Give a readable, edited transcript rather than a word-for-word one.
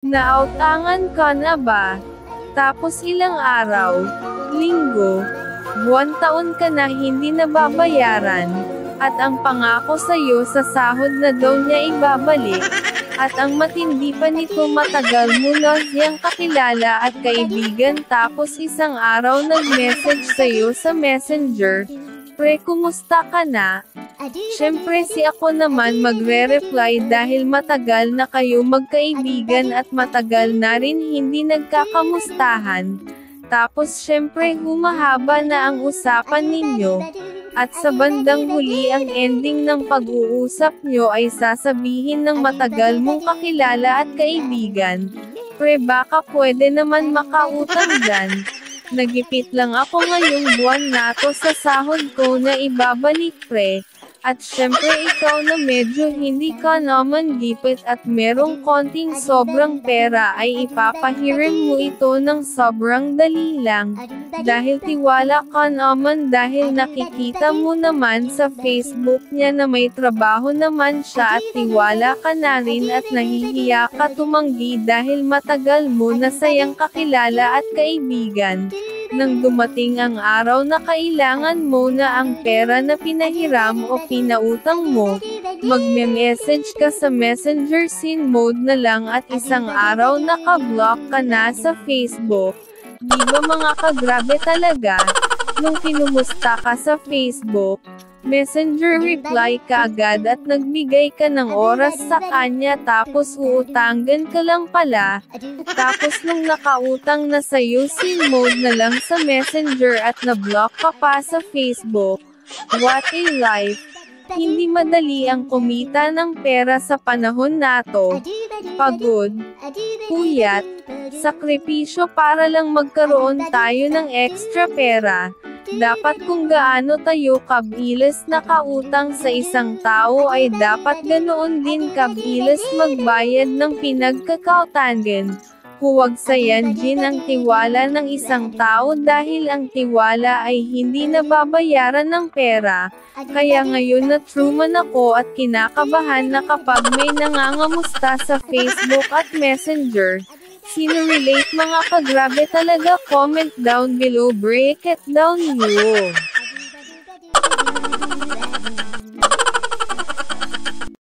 Naautangan ka na ba? Tapos ilang araw, linggo, buwan taon ka na hindi nababayaran, at ang pangako sa'yo sa sahod na daw niya ibabalik, at ang matindi pa nito matagal mo na siyang kakilala at kaibigan tapos isang araw nag-message sa'yo sa messenger, "Pre, kumusta ka na?" Syempre si ako naman magre-reply dahil matagal na kayo magkaibigan at matagal na rin hindi nagkakamustahan. Tapos syempre humahaba na ang usapan ninyo. At sa bandang huli ang ending ng pag-uusap nyo ay sasabihin ng matagal mong kakilala at kaibigan, "Pre, baka pwede naman makautang dyan. Nagipit lang ako ngayong buwan na to sa sahod ko na ibabalik, pre." At syempre ikaw na medyo hindi ka naman gipit at merong konting sobrang pera ay ipapahiram mo ito ng sobrang dali lang. Dahil tiwala ka naman dahil nakikita mo naman sa Facebook niya na may trabaho naman siya at tiwala ka na rin at nahihiya ka tumanggi dahil matagal mo na sayang kakilala at kaibigan. Nang dumating ang araw na kailangan mo na ang pera na pinahiram o pinautang mo, magme-message ka sa messenger scene mode na lang at isang araw naka-block ka na sa Facebook. Di ba mga kagrabe talaga? Nung kinumusta ka sa Facebook, messenger reply ka agad at nagbigay ka ng oras sa kanya tapos uutangan ka lang pala. Tapos nung nakautang na sa'yo scene mode na lang sa messenger at na-block ka pa sa Facebook. What a life! Hindi madali ang kumita ng pera sa panahon nato. Pagod, puyat, sakripisyo para lang magkaroon tayo ng extra pera. Dapat kung gaano tayo kabilis nakautang sa isang tao ay dapat ganoon din kabilis magbayad ng pinagkakautangan. Huwag sayanjin ang tiwala ng isang tao dahil ang tiwala ay hindi nababayaran ng pera. Kaya ngayon na truman ako at kinakabahan na kapag may nangangamusta sa Facebook at Messenger. Sino relate mga kagrabe talaga? Comment down below, break it down nyo.